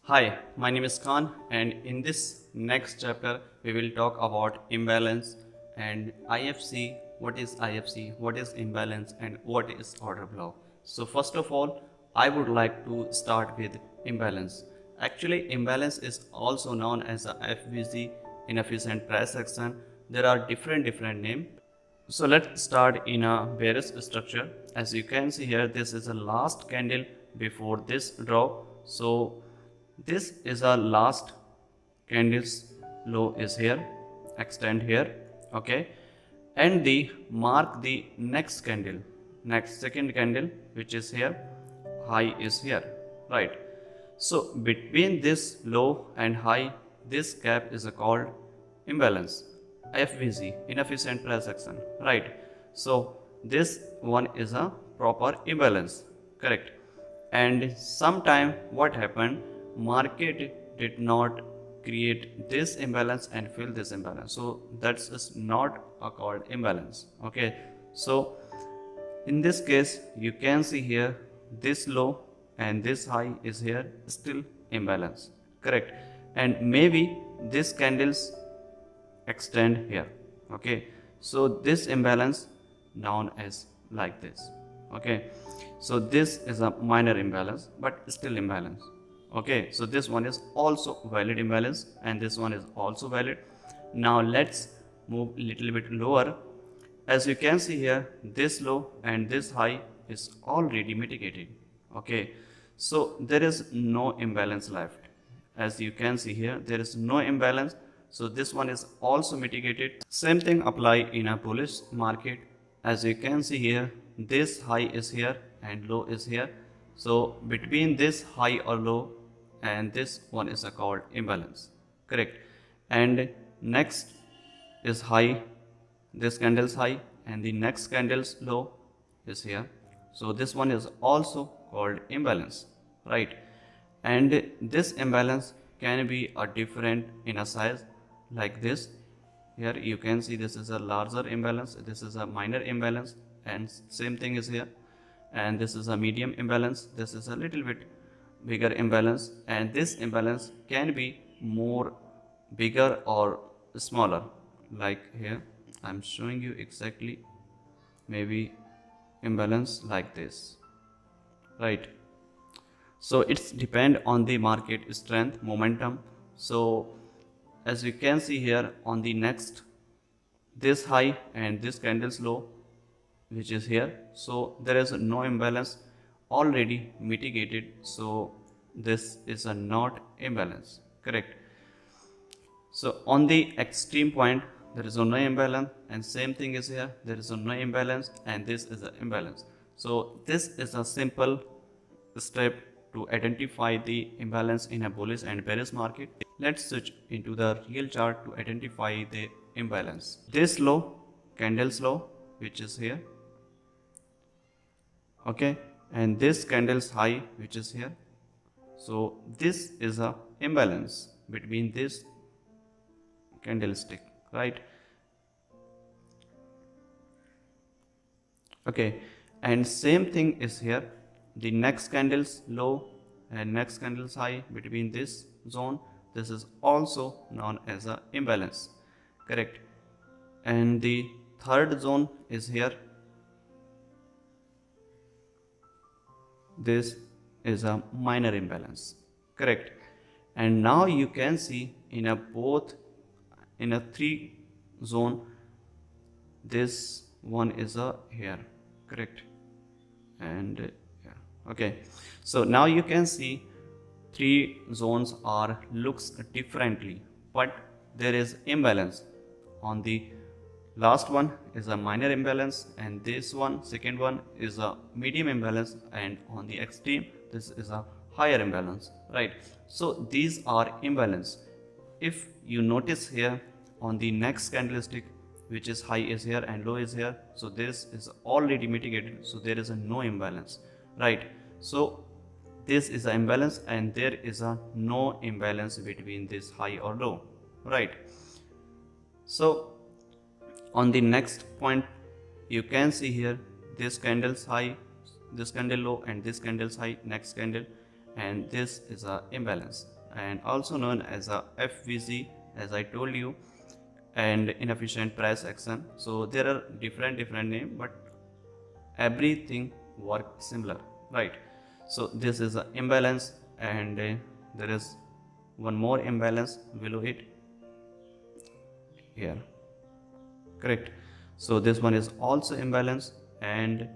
Hi, my name is Khan, and in this next chapter, we will talk about imbalance and IFC. What is IFC? What is imbalance? And what is order block? So, first of all, I would like to start with imbalance. Actually, imbalance is also known as a FVC, inefficient price action. There are different names. So let's start in a bearish structure. As you can see here, this is the last candle before this drop. So this is a last candle's low is here, extend here, okay, and the mark the next candle, next second candle, which is here, high is here, right? So between this low and high, this gap is called imbalance, FVC, inefficient price action, right? So this one is a proper imbalance, correct? And sometime what happened, market did not create this imbalance and fill this imbalance, so that's is not a called imbalance, okay? So in this case, you can see here this low and this high is here, still imbalance, correct? And maybe this candles extend here, okay? So this imbalance known as like this, okay? So this is a minor imbalance, but still imbalance, okay? So this one is also valid imbalance, and this one is also valid. Now let's move a little bit lower. As you can see here, this low and this high is already mitigated, okay? So there is no imbalance left. As you can see here, there is no imbalance, so this one is also mitigated. Same thing apply in a bullish market. As you can see here, this high is here and low is here, so between this high or low and this one is called imbalance, correct? And next is high, this candle's high, and the next candle's low is here, so this one is also called imbalance, right? And this imbalance can be a different in a size, like this. Here you can see this is a larger imbalance, this is a minor imbalance, and same thing is here. And this is a medium imbalance, this is a little bit bigger imbalance, and this imbalance can be more bigger or smaller, like here I'm showing you exactly, maybe imbalance like this, right? So it's depend on the market strength, momentum. So as you can see here, on the next, this high and this candle's low, which is here, so there is no imbalance, already mitigated, so this is a not imbalance, correct? So on the extreme point, there is no imbalance, and same thing is here, there is no imbalance, and this is an imbalance. So this is a simple step to identify the imbalance in a bullish and bearish market. Let's switch into the real chart to identify the imbalance. This low, candle's low, which is here, okay, and this candle's high, which is here. So this is a imbalance between this candlestick, right? Okay, and same thing is here, the next candle's low and next candle's high between this zone, this is also known as a imbalance, correct? And the third zone is here, this is a minor imbalance, correct? And now you can see in a both, in a three zone, this one is a here, correct? And yeah, okay, so now you can see three zones are looks differently, but there is imbalance. On the last one is a minor imbalance, and this one, second one, is a medium imbalance, and on the extreme this is a higher imbalance, right? So these are imbalance. If you notice here, on the next candlestick, which is high is here and low is here, so this is already mitigated, so there is a no imbalance, right? So this is an imbalance, and there is a no imbalance between this high or low, right? So on the next point, you can see here, this candle's high, this candle low, and this candle's high, next candle, and this is a imbalance, and also known as a FVC, as I told you, and inefficient price action. So there are different names, but everything work similar, right? So this is an imbalance, and there is one more imbalance below it here, correct? So this one is also imbalance, and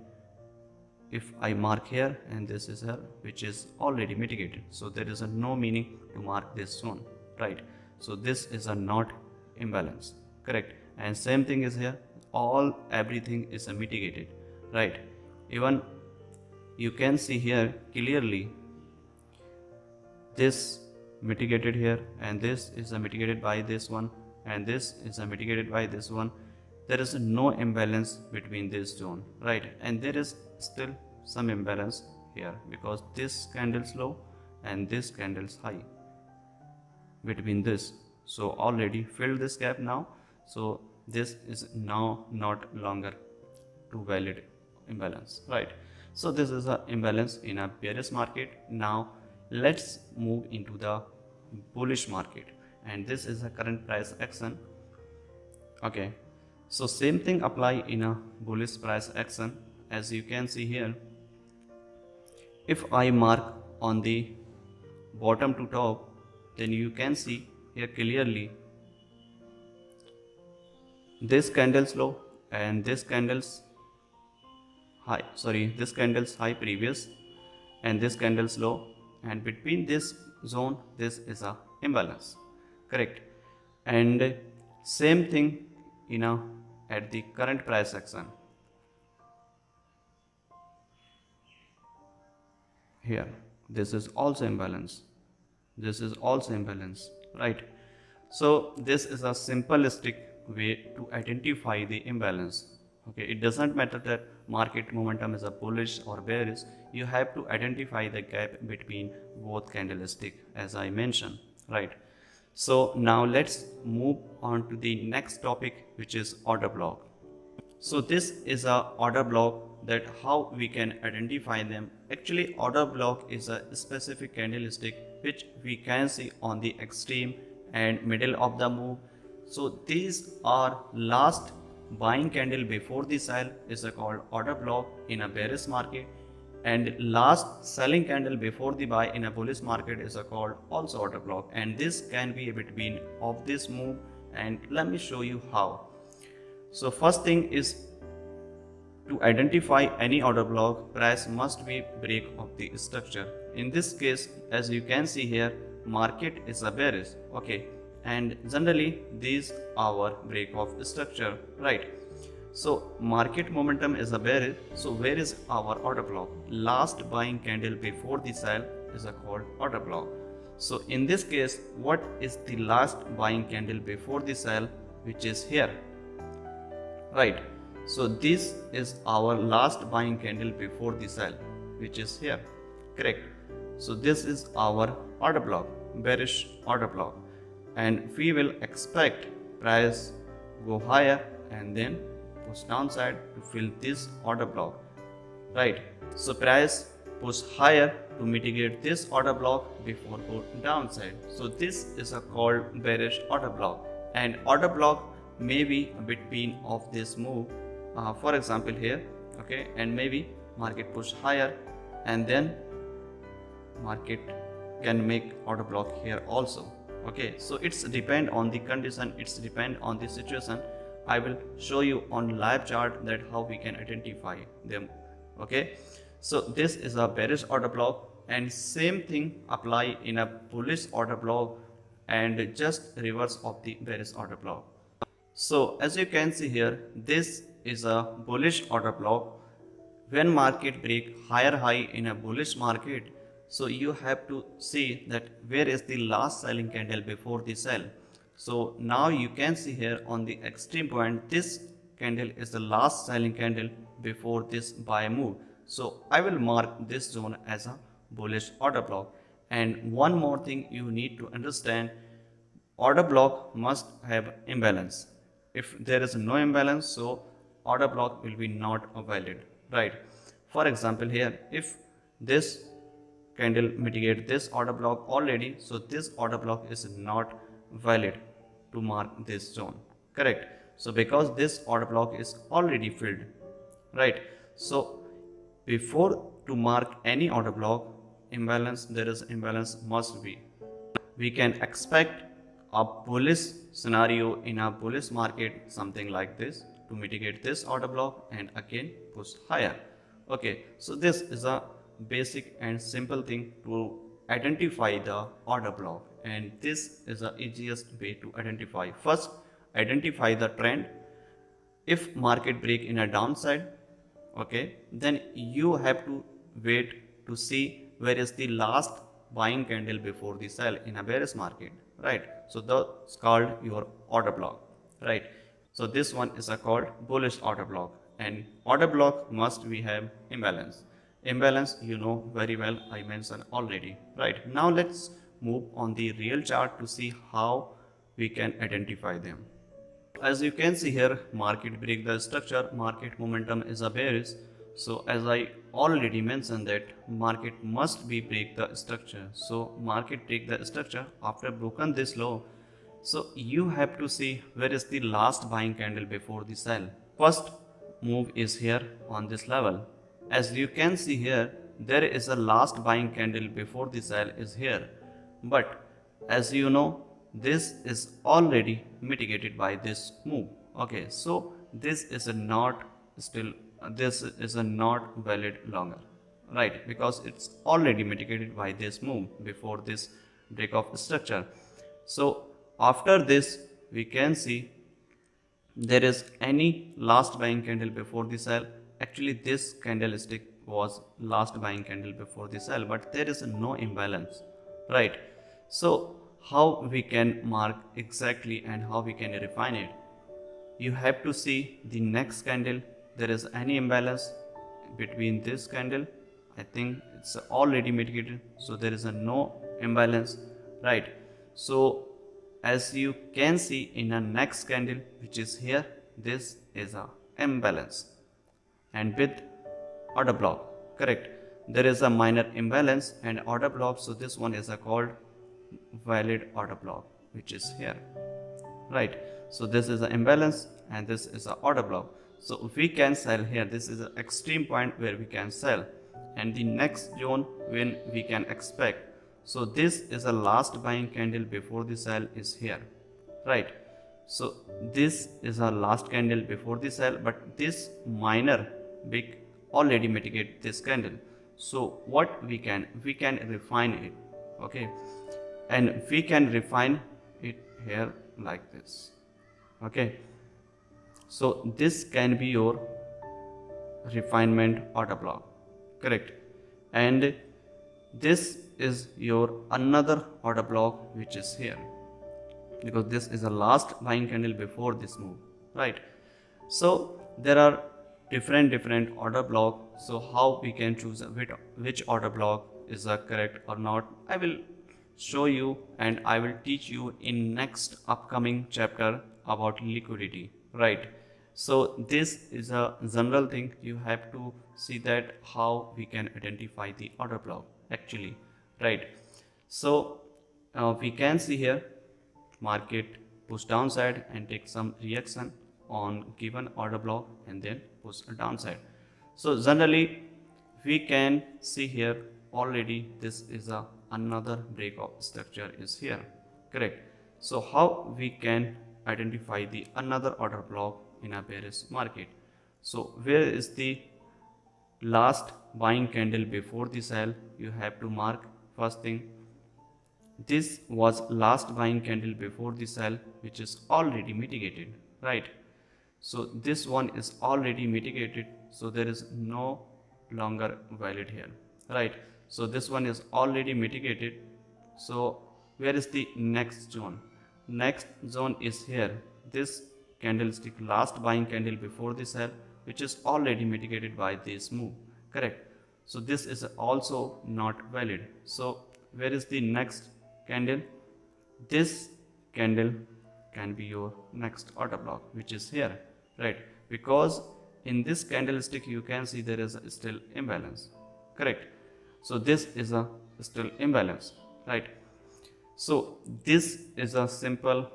if I mark here and this is here, which is already mitigated, so there is a no meaning to mark this zone, right? So this is a not imbalance, correct? And same thing is here, everything is a mitigated, right? Even you can see here clearly this mitigated here, and this is mitigated by this one, and this is mitigated by this one. There is no imbalance between this zone, right? And there is still some imbalance here because this candle's low and this candle's high between this, so already filled this gap now. So this is now not longer too valid imbalance, right? So this is a imbalance in a bearish market. Now let's move into the bullish market, and this is a current price action. Okay, so same thing apply in a bullish price action. As you can see here, if I mark on the bottom to top, then you can see here clearly this candle's low and this candle's high, this candle's high previous, and this candle's low, and between this zone this is a imbalance, correct? And same thing at the current price action here, this is also imbalance, this is also imbalance, right? So this is a simplistic way to identify the imbalance. Okay, it doesn't matter that market momentum is a bullish or bearish, you have to identify the gap between both candlestick, as I mentioned, right? So now let's move on to the next topic, which is order block. So this is a order block, that how we can identify them. Actually, order block is a specific candlestick which we can see on the extreme and middle of the move. So these are last buying candle before the sell is called order block in a bearish market, and last selling candle before the buy in a bullish market is called also order block, and this can be between of this move, and let me show you how. So first thing is, to identify any order block, price must be break of the structure. In this case, as you can see here, market is a bearish, okay, and generally these our break of structure, right? So market momentum is a bearish, so where is our order block? Last buying candle before the sell is called order block. So in this case, what is the last buying candle before the sell, which is here, right? So this is our last buying candle before the sell, which is here, correct? So this is our order block, bearish order block, and we will expect price go higher and then push downside to fill this order block, right? So price push higher to mitigate this order block before go downside. So this is called bearish order block, and order block may be between of this move, for example here, okay, and maybe market push higher and then market can make order block here also, okay? So it's depend on the condition, it's depend on the situation. I will show you on live chart that how we can identify them, okay? So this is a bearish order block, and same thing apply in a bullish order block and just reverse of the bearish order block. So as you can see here, this is a bullish order block. When market break higher high in a bullish market, so you have to see that where is the last selling candle before the sell. So now you can see here on the extreme point, this candle is the last selling candle before this buy move. So I will mark this zone as a bullish order block. And one more thing you need to understand, order block must have imbalance. If there is no imbalance, so order block will be not valid, right? For example here, if this candle mitigate this order block already, so this order block is not valid to mark this zone, correct? So because this order block is already filled, right? So before to mark any order block imbalance, there is imbalance must be. We can expect a bullish scenario in a bullish market, something like this, to mitigate this order block and again push higher. Okay, so this is a basic and simple thing to identify the order block, and this is the easiest way to identify. First, identify the trend. If market break in a downside, okay, then you have to wait to see where is the last buying candle before the sell in a bearish market, right? So that's called your order block, right? So this one is a called bullish order block, and order block must we have imbalance. Imbalance, you know very well, I mentioned already, right? Now let's move on the real chart to see how we can identify them. As you can see here, market break the structure, market momentum is a bearish. So as I already mentioned that market must be break the structure. So market break the structure after broken this low. So you have to see where is the last buying candle before the sell. First move is here on this level. As you can see here, there is a last buying candle before the sell is here. But as you know, this is already mitigated by this move. Okay, so this is a not still, this is a not valid longer, right? Because it's already mitigated by this move before this break of structure. So after this, we can see there is any last buying candle before the sell. Actually this candlestick was last buying candle before the sell, but there is no imbalance, right? So how we can mark exactly and how we can refine it? You have to see the next candle, there is any imbalance between this candle. I think it's already mitigated, so there is a no imbalance, right? So as you can see in a next candle which is here, this is a imbalance and with order block, correct? There is a minor imbalance and order block, so this one is a called valid order block, which is here, right? So this is an imbalance and this is an order block, so we can sell here. This is an extreme point where we can sell, and the next zone when we can expect. So this is a last buying candle before the sell is here, right? So this is a last candle before the sell, but this minor big already mitigate this candle. So what we can refine it, okay, and we can refine it here like this, okay? So this can be your refinement order block, correct? And this is your another order block which is here, because this is the last buying candle before this move, right? So there are different order block. So how we can choose which order block is correct or not, I will show you and I will teach you in next upcoming chapter about liquidity, right? So this is a general thing. You have to see that how we can identify the order block actually, right? So we can see here market push downside and take some reaction on given order block and then push downside. So generally we can see here already this is a another break of structure is here, correct? So how we can identify the another order block in a bearish market? So where is the last buying candle before the sell? You have to mark. First thing, this was last buying candle before the sell, which is already mitigated, right? So this one is already mitigated, so there is no longer valid here, right? So this one is already mitigated. So where is the next zone? Next zone is here, this candlestick last buying candle before the sell, which is already mitigated by this move, correct? So this is also not valid. So where is the next candle? This candle can be your next order block, which is here, right? Because in this candlestick you can see there is still imbalance, correct? So this is a still imbalance, right? So this is a simple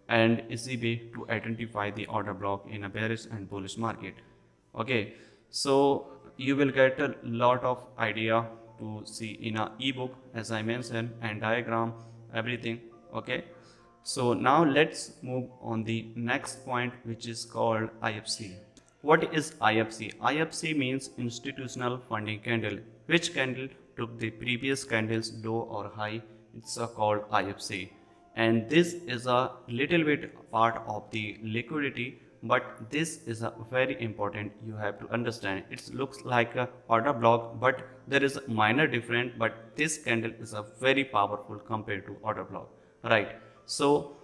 and easy way to identify the order block in a bearish and bullish market. Okay, so you will get a lot of idea to see in a ebook, as I mentioned, and diagram, everything. Okay, so now let's move on the next point, which is called IFC. What is IFC? IFC means institutional funding candle. Which candle took the previous candle's low or high? It's called IFC. And this is a little bit part of the liquidity, but this is a very important, you have to understand. It looks like a order block, but there is a minor difference, but this candle is a very powerful compared to order block, right? So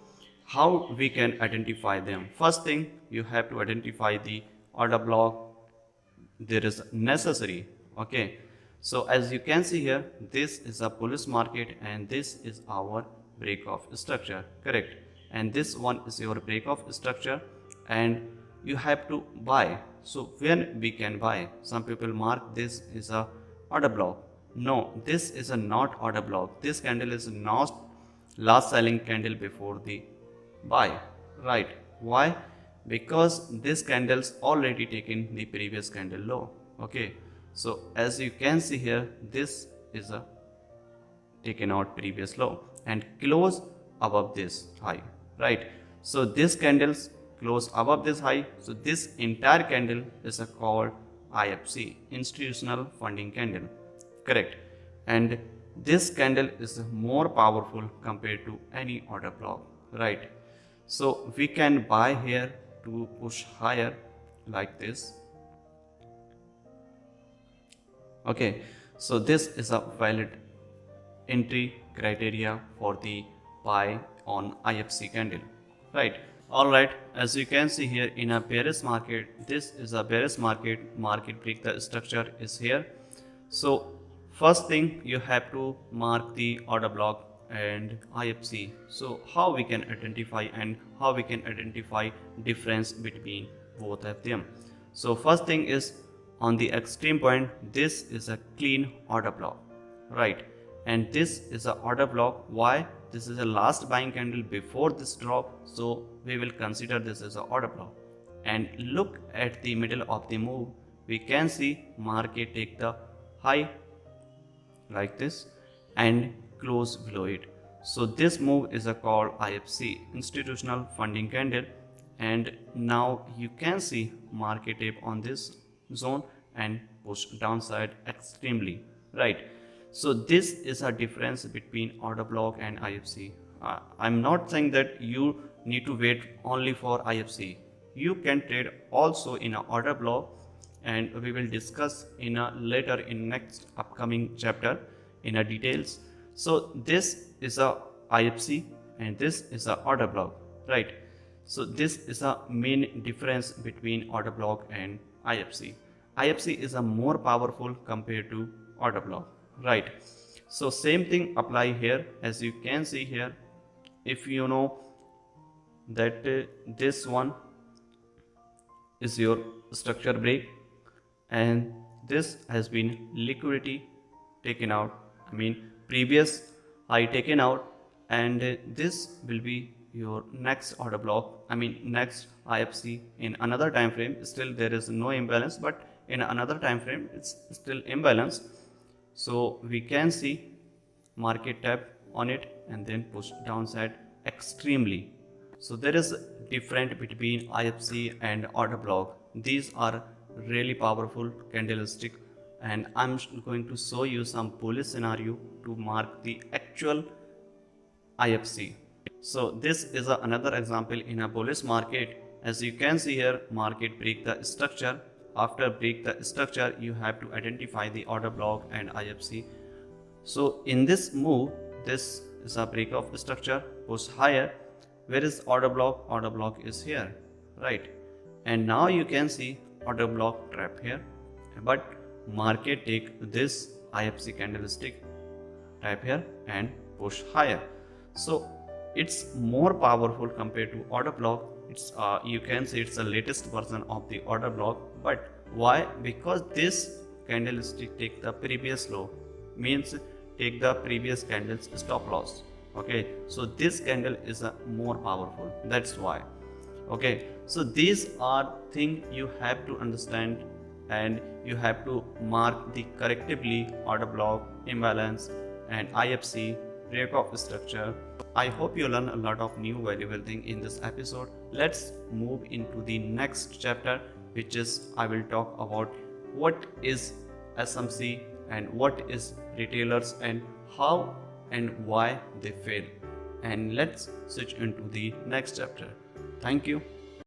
how we can identify them? First thing, you have to identify the order block there is necessary. Okay, so as you can see here, this is a bullish market and this is our break of structure, correct? And this one is your break of structure and you have to buy. So when we can buy? Some people mark this is a order block. No, this is a not order block. This candle is not last selling candle before the buy, right? Why? Because this candle's already taken the previous candle low. Okay, so as you can see here, this is a taken out previous low and close above this high, right? So this candles close above this high, so this entire candle is a called IFC, institutional funding candle, correct? And this candle is more powerful compared to any order block, right? So we can buy here to push higher like this. Okay, so this is a valid entry criteria for the buy on IFC candle, right? Alright, as you can see here in a bearish market, this is a bearish market break, the structure is here. So first thing, you have to mark the order block and IFC. So how we can identify and how we can identify difference between both of them? So first thing is, on the extreme point, this is a clean order block, right? And this is a order block. Why? This is a last buying candle before this drop, so we will consider this as a order block. And look at the middle of the move, we can see market take the high like this and close below it. So this move is a called IFC, institutional funding candle, and now you can see market tape on this zone and push downside extremely, right? So this is a difference between order block and IFC. I'm not saying that you need to wait only for IFC. You can trade also in an order block, and we will discuss in a later in next upcoming chapter in a details. So this is a IFC and this is a order block, right? So this is a main difference between order block and IFC. IFC is a more powerful compared to order block, right? So same thing apply here. As you can see here, if you know that this one is your structure break and this has been liquidity taken out, I mean previous high taken out, and this will be your next order block, I mean next IFC in another time frame. Still there is no imbalance, but in another time frame it's still imbalance. So we can see market tap on it and then push downside extremely. So there is a difference between IFC and order block. These are really powerful candlestick, and I'm going to show you some bullish scenario to mark the actual IFC. So this is another example in a bullish market. As you can see here, market break the structure. After break the structure, you have to identify the order block and IFC. So in this move, this is a break of structure, push higher. Where is order block? Order block is here, right? And now you can see order block trap here, but market take this IFC candlestick type here and push higher. So it's more powerful compared to order block. It's you can say it's the latest version of the order block. But why? Because this candlestick take the previous low, means take the previous candle's stop loss. Okay, so this candle is more powerful, that's why. Okay, so these are things you have to understand, and you have to mark the correctively order block, imbalance, and IFC, break of structure. I hope you learn a lot of new valuable thing in this episode. Let's move into the next chapter, which is I will talk about what is SMC and what is retailers and how and why they fail. And let's switch into the next chapter. Thank you.